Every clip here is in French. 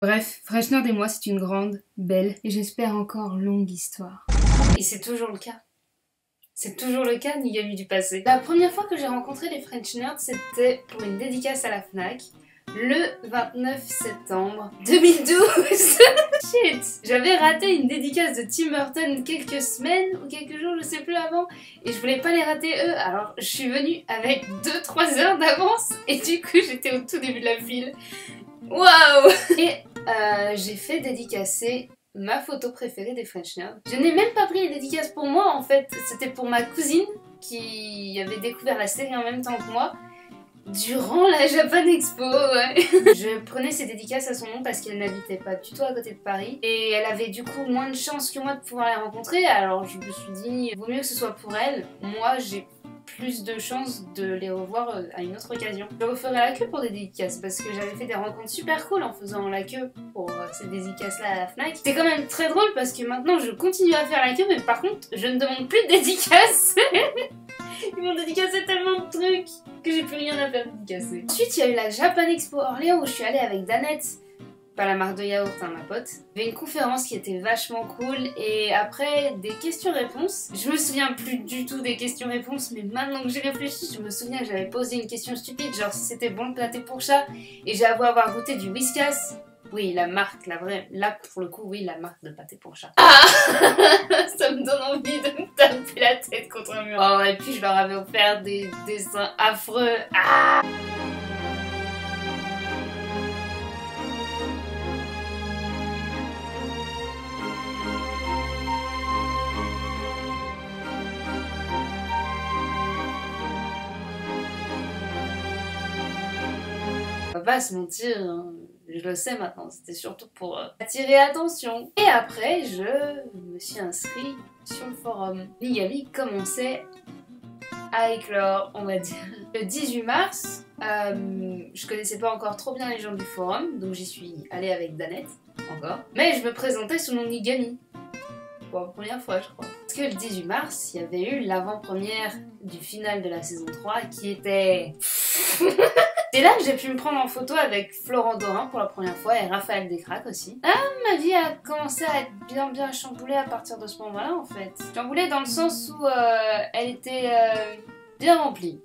Bref, French Nerd et moi, c'est une grande, belle et j'espère encore longue histoire. Et c'est toujours le cas. C'est toujours le cas, Nigami du passé. La première fois que j'ai rencontré les French Nerds, c'était pour une dédicace à la Fnac, le 29 septembre 2012. Shit. J'avais raté une dédicace de Tim Burton quelques semaines ou quelques jours, je sais plus avant, et je voulais pas les rater eux, alors je suis venue avec 2-3 heures d'avance, et du coup j'étais au tout début de la file. Waouh. Et j'ai fait dédicacer ma photo préférée des French Nerds. Je n'ai même pas pris les dédicaces pour moi en fait, c'était pour ma cousine qui avait découvert la série en même temps que moi durant la Japan Expo, ouais. Je prenais ses dédicaces à son nom parce qu'elle n'habitait pas du tout à côté de Paris et elle avait du coup moins de chance que moi de pouvoir les rencontrer, alors je me suis dit vaut mieux que ce soit pour elle, moi j'ai plus de chances de les revoir à une autre occasion. Je referai la queue pour des dédicaces parce que j'avais fait des rencontres super cool en faisant la queue pour ces dédicaces là à la Fnac. C'était quand même très drôle parce que maintenant je continue à faire la queue mais par contre je ne demande plus de dédicaces. Ils m'ont dédicacé tellement de trucs que j'ai plus rien à faire dédicacer. Ensuite il y a eu la Japan Expo Orléans où je suis allée avec Danette. Pas la marque de yaourt, hein, ma pote. Il y avait une conférence qui était vachement cool et après des questions-réponses. Je me souviens plus du tout des questions-réponses mais maintenant que j'y réfléchi, je me souviens que j'avais posé une question stupide genre si c'était bon le pâté pour chat et j'ai avoué avoir goûté du Whiskas. Oui, la marque, la vraie, là pour le coup, oui, la marque de pâté pour chat. Ah. Ça me donne envie de me taper la tête contre un mur. Oh, et puis je leur avais offert des dessins affreux. Ah. On va pas se mentir, hein. Je le sais maintenant, c'était surtout pour attirer l'attention. Et après, je me suis inscrite sur le forum. Nigami commençait à éclore, on va dire. Le 18 mars, je connaissais pas encore trop bien les gens du forum, donc j'y suis allée avec Danette, encore. Mais je me présentais sous le nom de Nigami. Pour la première fois, je crois. Parce que le 18 mars, il y avait eu l'avant-première du final de la saison 3 qui était... C'est là que j'ai pu me prendre en photo avec Florent Dorin pour la première fois et Raphaël Descraques aussi. Ah, ma vie a commencé à être bien chamboulée à partir de ce moment-là en fait. Chamboulée dans le sens où elle était bien remplie.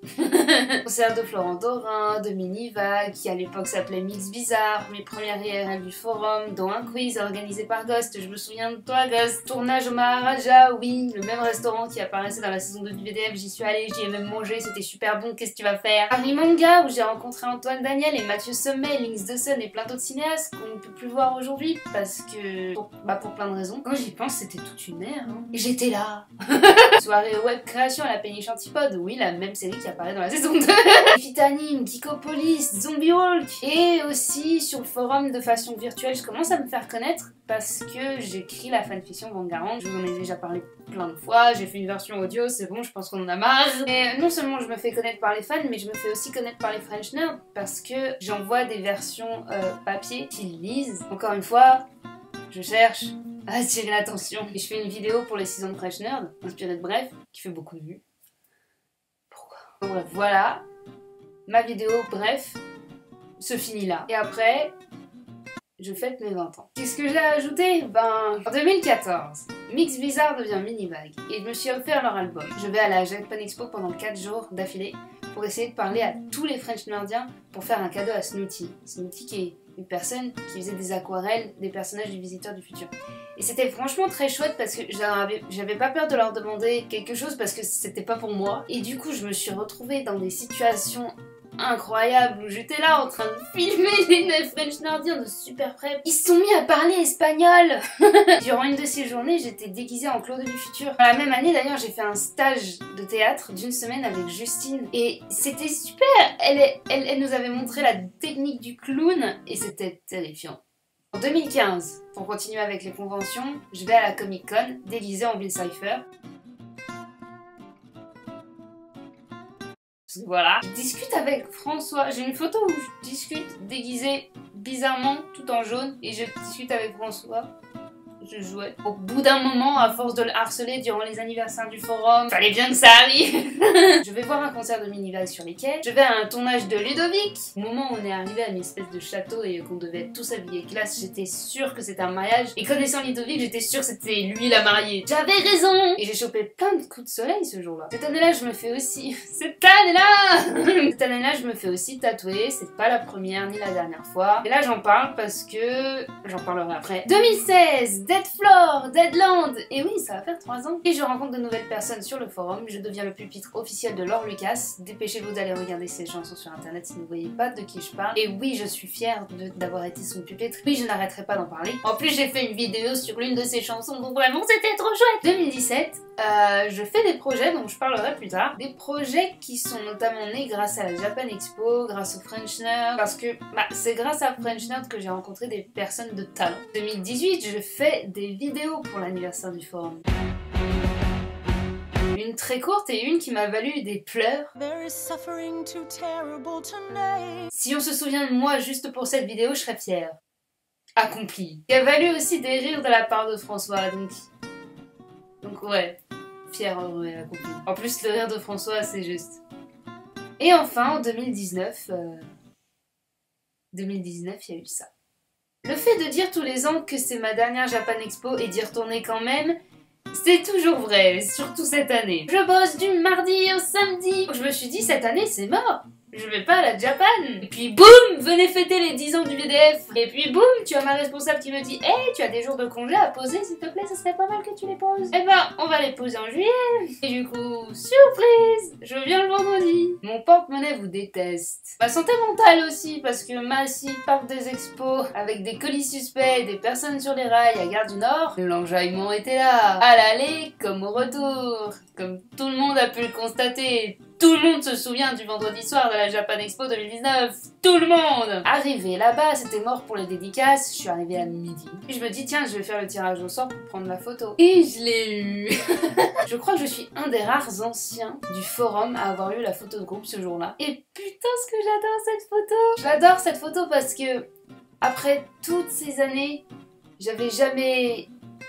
Concert de Florent Dorin, de Minivague, qui à l'époque s'appelait Mix Bizarre, mes premières IRL du forum, dont un quiz organisé par Ghost, je me souviens de toi Ghost, tournage au Maharaja, oui, le même restaurant qui apparaissait dans la saison 2 du VDF, j'y suis allée, j'y ai même mangé, c'était super bon, qu'est-ce que tu vas faire? Paris Manga, où j'ai rencontré Antoine Daniel et Mathieu Sommet, Lynx de Sun et plein d'autres cinéastes qu'on ne peut plus voir aujourd'hui, parce que, pour plein de raisons. Quand j'y pense, c'était toute une ère, hein. Et j'étais là. Soirée web création à la Péniche Antipode, oui, la même série qui apparaît dans la saison 2. Vitanim, Geekopolis, Zombie Walk. Et aussi sur le forum de façon virtuelle, je commence à me faire connaître parce que j'écris la fanfiction Vanguard. Je vous en ai déjà parlé plein de fois, j'ai fait une version audio, c'est bon, je pense qu'on en a marre. Et non seulement je me fais connaître par les fans, mais je me fais aussi connaître par les French Nerds parce que j'envoie des versions papier qu'ils lisent. Encore une fois, je cherche à attirer l'attention. Et je fais une vidéo pour les saisons de French Nerd, inspirée de Bref, qui fait beaucoup de vues. Pourquoi? Bref, voilà, ma vidéo Bref se finit là. Et après, je fête mes 20 ans. Qu'est-ce que j'ai à ajouter? Ben, en 2014, Mix Bizarre devient Minivague et je me suis offert leur album. Je vais à la Japan Expo pendant 4 jours d'affilée pour essayer de parler à tous les French Nerdiens pour faire un cadeau à Snooty. Snooty qui est une personne qui faisait des aquarelles des personnages du Visiteur du Futur. Et c'était franchement très chouette parce que j'avais pas peur de leur demander quelque chose parce que c'était pas pour moi. Et du coup, je me suis retrouvée dans des situations incroyable où j'étais là en train de filmer les French Nerdiens de super près. Ils se sont mis à parler espagnol. Durant une de ces journées, j'étais déguisée en Claude du futur. Dans la même année d'ailleurs, j'ai fait un stage de théâtre d'une semaine avec Justine et c'était super. Elle nous avait montré la technique du clown et c'était terrifiant. En 2015, pour continuer avec les conventions, je vais à la Comic Con déguisée en Bill Cipher. Voilà. Je discute avec François. J'ai une photo où je discute déguisée bizarrement tout en jaune et je discute avec François. je jouais. Au bout d'un moment, à force de le harceler durant les anniversaires du forum, fallait bien que ça arrive. Je vais voir un concert de Minival sur les quais. Je vais à un tournage de Ludovic. Au moment où on est arrivé à une espèce de château et qu'on devait être tous habillés classe, j'étais sûre que c'était un mariage. Et connaissant Ludovic, j'étais sûre que c'était lui la mariée. J'avais raison. Et j'ai chopé plein de coups de soleil ce jour-là. Cette année-là, je me fais aussi... Cette année-là, je me fais aussi tatouer. C'est pas la première ni la dernière fois. Et là, j'en parle parce que... J'en parlerai après. 2016, Dead Floor, Deadland. Et oui, ça va faire 3 ans. Et je rencontre de nouvelles personnes sur le forum. Je deviens le pupitre officiel de Laure Lucas. Dépêchez-vous d'aller regarder ses chansons sur internet si vous ne voyez pas de qui je parle. Et oui, je suis fière d'avoir été son pupitre. Oui, je n'arrêterai pas d'en parler. En plus, j'ai fait une vidéo sur l'une de ses chansons, donc vraiment, c'était trop chouette. 2017, je fais des projets dont je parlerai plus tard. Des projets qui sont notamment nés grâce à la Japan Expo, grâce au French Nerd, parce que c'est grâce à French Nerd que j'ai rencontré des personnes de talent. 2018, je fais des vidéos pour l'anniversaire du forum. Une très courte et une qui m'a valu des pleurs. Si on se souvient de moi juste pour cette vidéo, je serais fière. Accompli. Qui a valu aussi des rires de la part de François, donc ouais, fier, heureux et accompli. En plus, le rire de François, c'est juste. Et enfin, en 2019, il y a eu ça. Le fait de dire tous les ans que c'est ma dernière Japan Expo et d'y retourner quand même, c'est toujours vrai, surtout cette année. Je bosse du mardi au samedi. Je me suis dit, cette année, c'est mort. Je vais pas à la Japan. Et puis boum, venez fêter les 10 ans du VDF. Et puis boum, tu as ma responsable qui me dit, hey, tu as des jours de congé à poser, s'il te plaît, ça serait pas mal que tu les poses. Eh ben, on va les poser en juillet. Et du coup, surprise, je viens le vendredi. Mon porte-monnaie vous déteste. Ma santé mentale aussi, parce que Massy, parc des expos, avec des colis suspects et des personnes sur les rails à Gare du Nord, l'enjaillement était là. À l'aller comme au retour. Comme tout le monde a pu le constater. Tout le monde se souvient du vendredi soir de la Japan Expo 2019. Tout le monde. Arrivé là-bas, c'était mort pour les dédicaces. Je suis arrivée à midi. Puis je me dis, tiens, je vais faire le tirage au sort pour prendre la photo. Et je l'ai eu. Je crois que je suis un des rares anciens du forum à avoir eu la photo de groupe ce jour-là. Et putain, ce que j'adore cette photo. J'adore cette photo parce que, après toutes ces années, j'avais jamais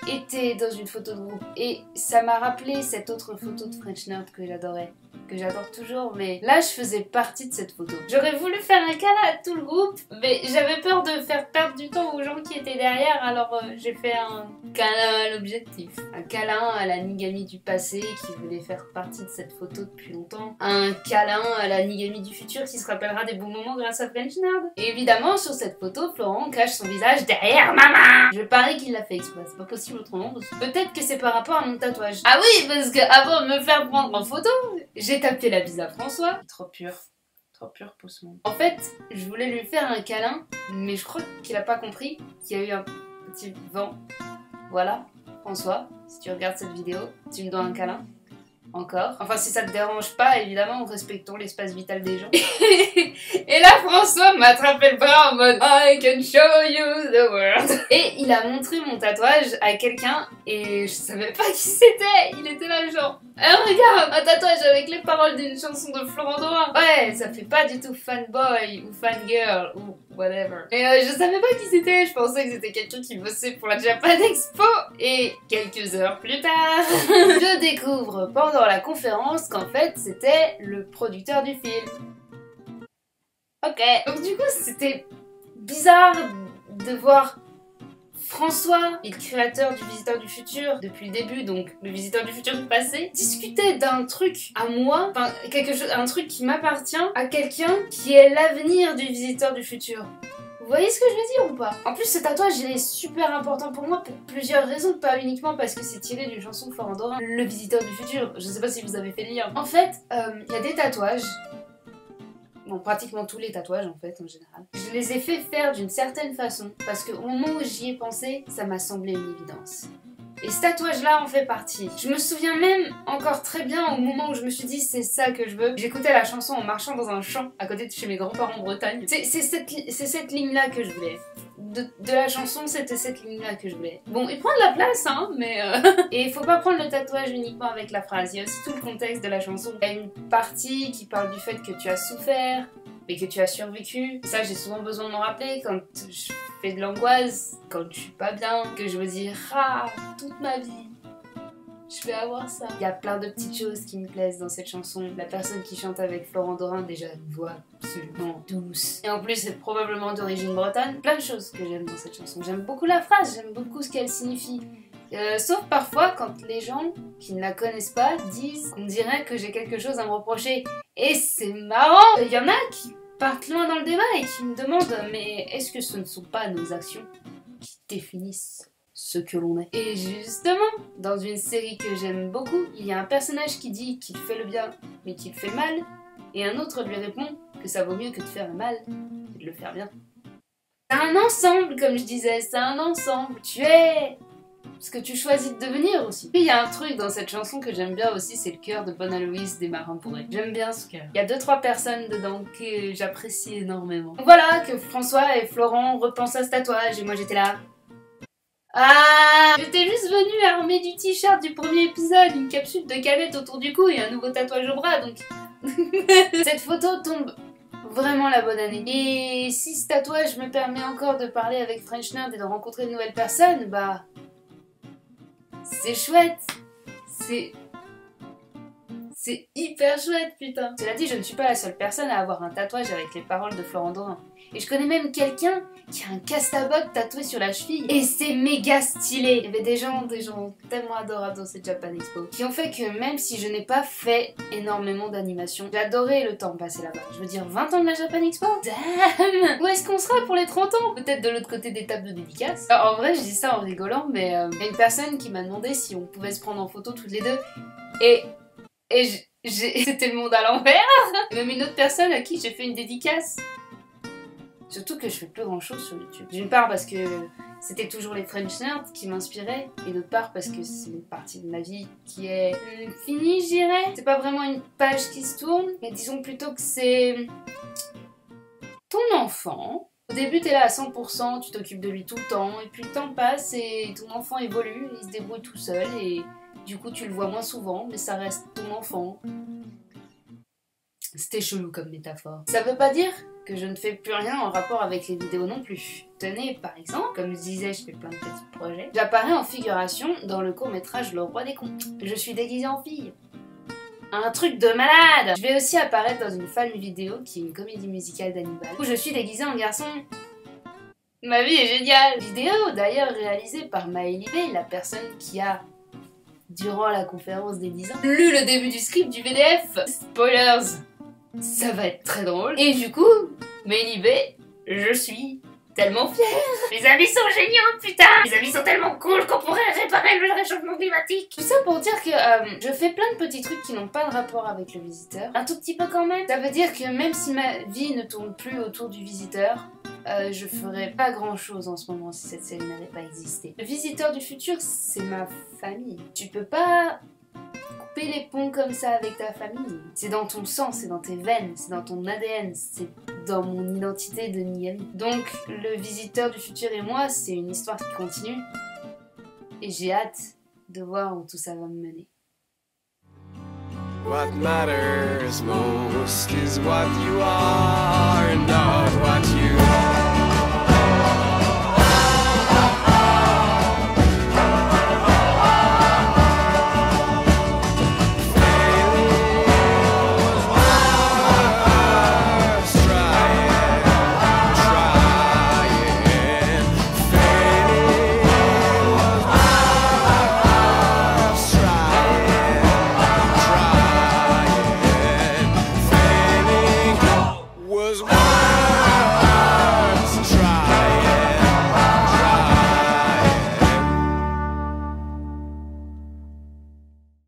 été dans une photo de groupe. Et ça m'a rappelé cette autre photo de French Nerd que j'adorais. Que j'adore toujours, mais là je faisais partie de cette photo. J'aurais voulu faire un câlin à tout le groupe, mais j'avais peur de faire perdre du temps aux gens qui étaient derrière, alors j'ai fait un câlin à l'objectif. Un câlin à la Nigami du passé qui voulait faire partie de cette photo depuis longtemps. Un câlin à la Nigami du futur qui se rappellera des bons moments grâce à French Nerd. Et évidemment, sur cette photo, Florent cache son visage derrière maman. Je parie qu'il l'a fait exprès, c'est pas possible autrement. Peut-être que c'est par rapport à mon tatouage. Ah oui, parce qu'avant de me faire prendre en photo, j'ai tapé la bise à François. Trop pur pour ce monde. En fait, je voulais lui faire un câlin, mais je crois qu'il a pas compris qu'il y a eu un petit vent. Voilà, François, si tu regardes cette vidéo, tu me dois un câlin. Encore. Enfin, si ça te dérange pas, évidemment, respectons l'espace vital des gens. Et là, François m'a attrapé le bras en mode I can show you the world. Et il a montré mon tatouage à quelqu'un et je savais pas qui c'était. Il était là genre, regarde, un tatouage avec les paroles d'une chanson de Florent Dorin. Ouais, ça fait pas du tout fanboy ou fangirl ou whatever. Mais je savais pas qui c'était. Je pensais que c'était quelqu'un qui bossait pour la Japan Expo. Et quelques heures plus tard, je découvre pendant la conférence qu'en fait c'était le producteur du film. Ok. Donc du coup c'était bizarre de voir François, le créateur du Visiteur du Futur depuis le début, donc le Visiteur du Futur du passé, discuter d'un truc à moi, enfin un truc qui m'appartient à quelqu'un qui est l'avenir du Visiteur du Futur. Vous voyez ce que je veux dire ou pas? En plus ce tatouage il est super important pour moi pour plusieurs raisons, pas uniquement parce que c'est tiré d'une chanson de Florent Dorin, le Visiteur du Futur. Je sais pas si vous avez fait le lien. En fait, il y a des tatouages, bon pratiquement tous les tatouages en fait en général, je les ai fait faire d'une certaine façon parce qu'au moment où j'y ai pensé, ça m'a semblé une évidence. Et ce tatouage-là en fait partie. Je me souviens même encore très bien au moment où je me suis dit c'est ça que je veux. J'écoutais la chanson en marchant dans un champ à côté de chez mes grands-parents en Bretagne. C'est cette ligne-là que je voulais. De la chanson, c'était cette ligne-là que je voulais. Bon, il prend de la place, hein, mais... Et il faut pas prendre le tatouage uniquement avec la phrase. Il y a aussi tout le contexte de la chanson. Il y a une partie qui parle du fait que tu as souffert, et que tu as survécu. Ça, j'ai souvent besoin de m'en rappeler quand je fais de l'angoisse, quand je suis pas bien, que je me dis « Ah, toute ma vie, je vais avoir ça ». Il y a plein de petites choses qui me plaisent dans cette chanson. La personne qui chante avec Florent Dorin, déjà une voix absolument douce. Et en plus, c'est probablement d'origine bretonne. Plein de choses que j'aime dans cette chanson. J'aime beaucoup la phrase, j'aime beaucoup ce qu'elle signifie. Sauf parfois quand les gens qui ne la connaissent pas disent qu'on dirait que j'ai quelque chose à me reprocher. Et c'est marrant. Il y en a qui partent loin dans le débat et qui me demandent « Mais est-ce que ce ne sont pas nos actions qui définissent ce que l'on est ?» Et justement, dans une série que j'aime beaucoup, il y a un personnage qui dit qu'il fait le bien mais qu'il fait le mal, et un autre lui répond que ça vaut mieux que de faire le mal et de le faire bien. C'est un ensemble, comme je disais, c'est un ensemble. Tu es ce que tu choisis de devenir aussi. Puis il y a un truc dans cette chanson que j'aime bien aussi, c'est le cœur de Bonne Aloïs des Marins Pourrés. J'aime bien ce cœur. Il y a 2-3 personnes dedans que j'apprécie énormément. Donc voilà, que François et Florent repensent à ce tatouage et moi j'étais là. Ah, j'étais juste venue armée du t-shirt du premier épisode, une capsule de canette autour du cou et un nouveau tatouage au bras, donc... Cette photo tombe vraiment la bonne année. Et si ce tatouage me permet encore de parler avec French Nerd et de rencontrer de nouvelles personnes, bah... c'est chouette. C'est hyper chouette, putain. Cela dit, je ne suis pas la seule personne à avoir un tatouage avec les paroles de Florent Dorin. Et je connais même quelqu'un qui a un castabot tatoué sur la cheville. Et c'est méga stylé. Il y avait des gens tellement adorables dans cette Japan Expo qui ont fait que même si je n'ai pas fait énormément d'animation, j'adorais le temps passé là-bas. Je veux dire, 20 ans de la Japan Expo. Damn. Où est-ce qu'on sera pour les 30 ans? Peut-être de l'autre côté des tables de dédicace. Alors, en vrai, je dis ça en rigolant, mais il y a une personne qui m'a demandé si on pouvait se prendre en photo toutes les deux. Et c'était le monde à l'envers. Et même une autre personne à qui j'ai fait une dédicace. Surtout que je fais plus grand chose sur YouTube. D'une part parce que c'était toujours les French Nerds qui m'inspiraient, et d'autre part parce que c'est une partie de ma vie qui est finie, je dirais. C'est pas vraiment une page qui se tourne, mais disons plutôt que c'est ton enfant. Au début t'es là à 100%, tu t'occupes de lui tout le temps, et puis le temps passe et ton enfant évolue, il se débrouille tout seul, et du coup tu le vois moins souvent, mais ça reste ton enfant. C'était chelou comme métaphore. Ça veut pas dire que je ne fais plus rien en rapport avec les vidéos non plus. Tenez, par exemple, comme je disais, je fais plein de petits projets. J'apparais en figuration dans le court-métrage Le Roi des Cons. Je suis déguisée en fille. Un truc de malade! Je vais aussi apparaître dans une fan vidéo qui est une comédie musicale d'Hannibal, où je suis déguisée en garçon. Ma vie est géniale! Vidéo d'ailleurs réalisée par Maëlie B, la personne qui a, durant la conférence des 10 ans, lu le début du script du VDF. Spoilers! Ça va être très drôle. Et du coup, Maëlie B, je suis tellement fière. Les amis sont géniaux, putain. Les amis sont tellement cool qu'on pourrait réparer le réchauffement climatique. Tout ça pour dire que je fais plein de petits trucs qui n'ont pas de rapport avec le visiteur. Un tout petit peu quand même. Ça veut dire que même si ma vie ne tourne plus autour du visiteur, je ferais pas grand chose en ce moment si cette série n'avait pas existé. Le visiteur du futur, c'est ma famille. Tu peux pas couper les ponts comme ça avec ta famille. C'est dans ton sang, c'est dans tes veines, c'est dans ton ADN, c'est dans mon identité de Niami. Donc le visiteur du futur et moi, c'est une histoire qui continue. Et j'ai hâte de voir où tout ça va me mener. What matters most is what you are, not what you are.